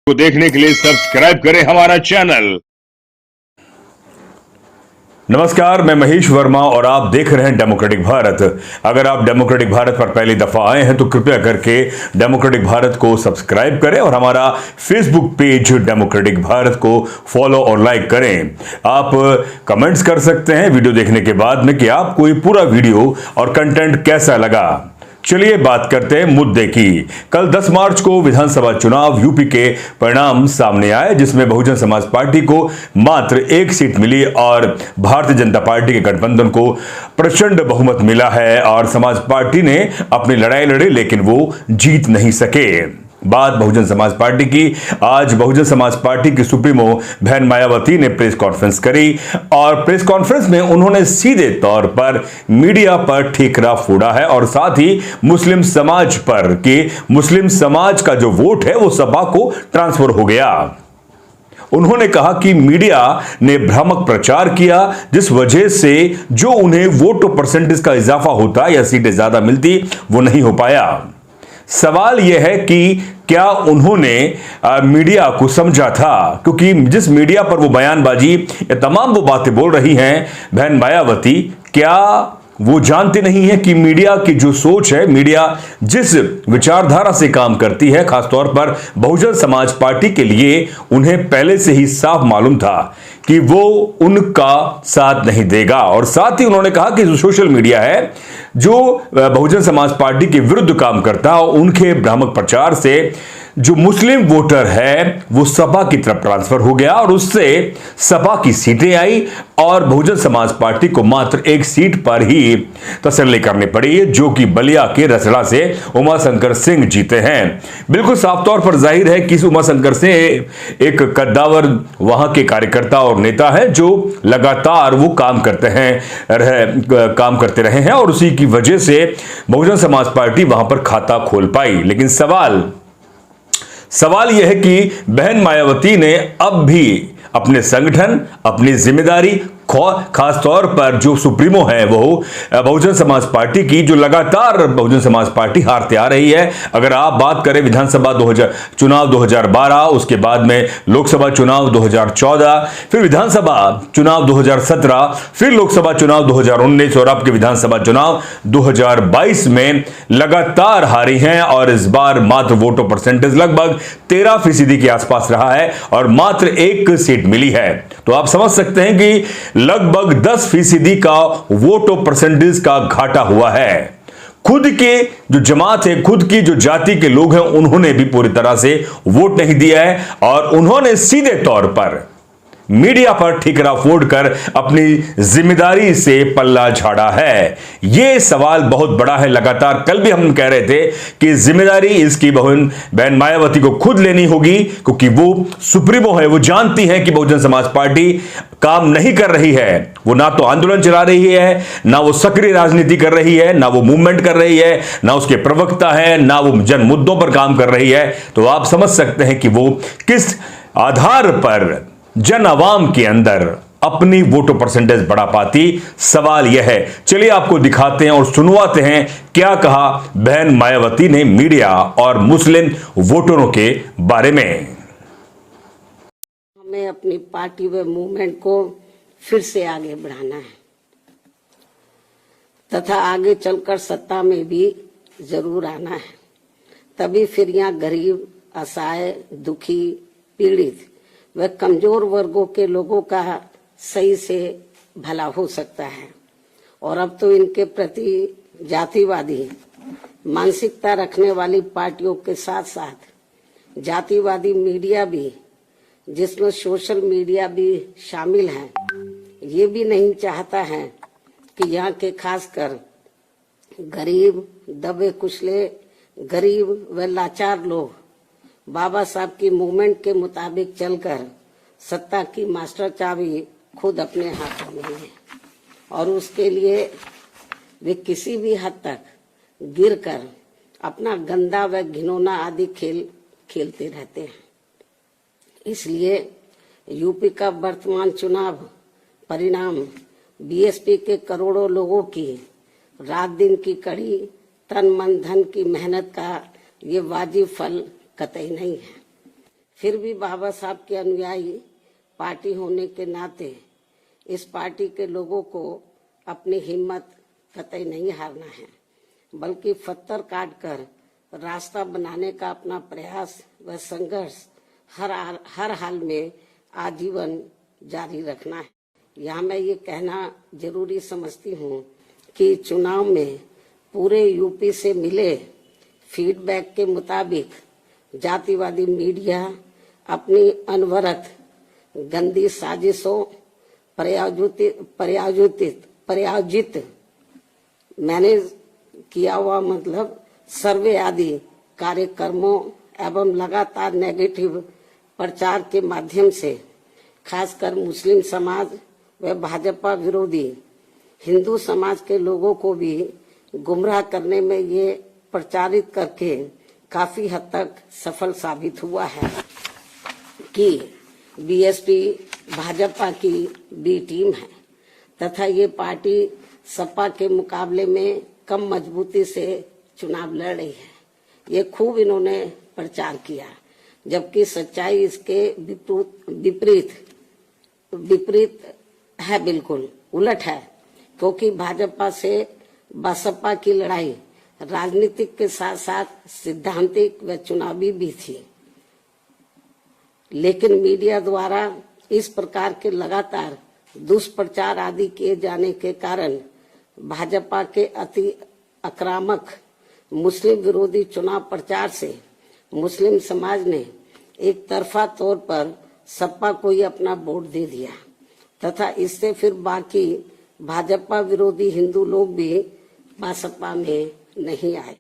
को देखने के लिए सब्सक्राइब करें हमारा चैनल। नमस्कार, मैं महेश वर्मा और आप देख रहे हैं डेमोक्रेटिक भारत। अगर आप डेमोक्रेटिक भारत पर पहली दफा आए हैं तो कृपया करके डेमोक्रेटिक भारत को सब्सक्राइब करें और हमारा फेसबुक पेज डेमोक्रेटिक भारत को फॉलो और लाइक करें। आप कमेंट्स कर सकते हैं वीडियो देखने के बाद में कि आपको ये पूरा वीडियो और कंटेंट कैसा लगा। चलिए बात करते हैं मुद्दे की। कल 10 मार्च को विधानसभा चुनाव यूपी के परिणाम सामने आए, जिसमें बहुजन समाज पार्टी को मात्र 1 सीट मिली और भारतीय जनता पार्टी के गठबंधन को प्रचंड बहुमत मिला है और समाज पार्टी ने अपनी लड़ाई लड़ी, लेकिन वो जीत नहीं सके। बात बहुजन समाज पार्टी की। आज बहुजन समाज पार्टी की सुप्रीमो बहन मायावती ने प्रेस कॉन्फ्रेंस करी और प्रेस कॉन्फ्रेंस में उन्होंने सीधे तौर पर मीडिया पर ठीकरा फोड़ा है और साथ ही मुस्लिम समाज पर कि मुस्लिम समाज का जो वोट है वो सपा को ट्रांसफर हो गया। उन्होंने कहा कि मीडिया ने भ्रामक प्रचार किया, जिस वजह से जो उन्हें वोट परसेंटेज का इजाफा होता या सीटें ज्यादा मिलती वो नहीं हो पाया। सवाल यह है कि क्या उन्होंने मीडिया को समझा था, क्योंकि जिस मीडिया पर वो बयानबाजी या तमाम वो बातें बोल रही हैं बहन मायावती, क्या वो जानते नहीं है कि मीडिया की जो सोच है, मीडिया जिस विचारधारा से काम करती है, खासतौर पर बहुजन समाज पार्टी के लिए उन्हें पहले से ही साफ मालूम था कि वो उनका साथ नहीं देगा। और साथ ही उन्होंने कहा कि जो सोशल मीडिया है जो बहुजन समाज पार्टी के विरुद्ध काम करता है, उनके भ्रामक प्रचार से जो मुस्लिम वोटर है वो सपा की तरफ ट्रांसफर हो गया और उससे सपा की सीटें आई और बहुजन समाज पार्टी को मात्र 1 सीट पर ही तसल्ली करनी पड़ी, जो कि बलिया के रसड़ा से उमाशंकर सिंह जीते हैं। बिल्कुल साफ तौर पर जाहिर है कि उमाशंकर सिंह एक कद्दावर वहां के कार्यकर्ता और नेता है जो लगातार वो काम करते रहे हैं और उसी की वजह से बहुजन समाज पार्टी वहां पर खाता खोल पाई। लेकिन सवाल यह है कि बहन मायावती ने अब भी अपने संगठन, अपनी जिम्मेदारी, खास तौर पर जो सुप्रीमो है वो बहुजन समाज पार्टी की, जो लगातार बहुजन समाज पार्टी हारते आ रही है। अगर आप बात करें विधानसभा चुनाव 2012, उसके बाद में लोकसभा चुनाव 2014, फिर विधानसभा चुनाव 2017, फिर लोकसभा चुनाव 2019 और अब के विधानसभा चुनाव 2022 में लगातार हारी हैं और इस बार मात्र वोटों परसेंटेज लगभग 13% के आसपास रहा है और मात्र 1 सीट मिली है। तो आप समझ सकते हैं कि लगभग 10% का वोटों परसेंटेज का घाटा हुआ है। खुद के जो जमात है, खुद की जो जाति के लोग हैं, उन्होंने भी पूरी तरह से वोट नहीं दिया है और उन्होंने सीधे तौर पर मीडिया पर ठीकरा फोड़कर अपनी जिम्मेदारी से पल्ला झाड़ा है। यह सवाल बहुत बड़ा है। लगातार कल भी हम कह रहे थे कि जिम्मेदारी इसकी बहन मायावती को खुद लेनी होगी, क्योंकि वो सुप्रीमो है। वो जानती है कि बहुजन समाज पार्टी काम नहीं कर रही है। वो ना तो आंदोलन चला रही है, ना वो सक्रिय राजनीति कर रही है, ना वो मूवमेंट कर रही है, ना उसके प्रवक्ता है, ना वो जन मुद्दों पर काम कर रही है। तो आप समझ सकते हैं कि वो किस आधार पर जन आवाम के अंदर अपनी वोटों परसेंटेज बढ़ा पाती। सवाल यह है। चलिए आपको दिखाते हैं और सुनवाते हैं क्या कहा बहन मायावती ने मीडिया और मुस्लिम वोटरों के बारे में। हमें अपनी पार्टी व मूवमेंट को फिर से आगे बढ़ाना है तथा आगे चलकर सत्ता में भी जरूर आना है। तभी फिर यहाँ गरीब, असहाय, दुखी, पीड़ित व कमजोर वर्गों के लोगों का सही से भला हो सकता है। और अब तो इनके प्रति जातिवादी मानसिकता रखने वाली पार्टियों के साथ साथ जातिवादी मीडिया भी, जिसमें सोशल मीडिया भी शामिल है, ये भी नहीं चाहता है कि यहाँ के खासकर गरीब, दबे कुचले, गरीब व लाचार लोग बाबा साहब की मूवमेंट के मुताबिक चलकर सत्ता की मास्टर चाबी खुद अपने हाथों में है और उसके लिए वे किसी भी हद तक गिरकर अपना गंदा व घिनौना आदि खेल खेलते रहते हैं। इसलिए यूपी का वर्तमान चुनाव परिणाम बीएसपी के करोड़ों लोगों की रात दिन की कड़ी तन मन धन की मेहनत का ये वाजिब फल कतई नहीं है। फिर भी बाबा साहब के अनुयायी पार्टी होने के नाते इस पार्टी के लोगों को अपनी हिम्मत कतई नहीं हारना है, बल्कि पत्थर काटकर रास्ता बनाने का अपना प्रयास व संघर्ष हर हाल में आजीवन जारी रखना है। यहाँ मैं ये कहना जरूरी समझती हूँ कि चुनाव में पूरे यूपी से मिले फीडबैक के मुताबिक जातिवादी मीडिया अपनी अनवरत गंदी साजिशों प्रायोजित मैनेज किया हुआ सर्वे आदि कार्यक्रमों एवं लगातार नेगेटिव प्रचार के माध्यम से खासकर मुस्लिम समाज व भाजपा विरोधी हिंदू समाज के लोगों को भी गुमराह करने में ये प्रचारित करके काफी हद तक सफल साबित हुआ है कि बीएसपी भाजपा की बी टीम है तथा ये पार्टी सपा के मुकाबले में कम मजबूती से चुनाव लड़ रही है। ये खूब इन्होंने प्रचार किया, जबकि सच्चाई इसके विपरीत है, बिल्कुल उलट है, क्योंकि भाजपा से बसपा की लड़ाई राजनीतिक के साथ साथ सिद्धांतिक व चुनावी भी थी। लेकिन मीडिया द्वारा इस प्रकार के लगातार दुष्प्रचार आदि किए जाने के कारण भाजपा के अति आक्रामक मुस्लिम विरोधी चुनाव प्रचार से मुस्लिम समाज ने एक तरफा तौर पर सपा को ही अपना वोट दे दिया तथा इससे फिर बाकी भाजपा विरोधी हिंदू लोग भी बसपा में नहीं आए।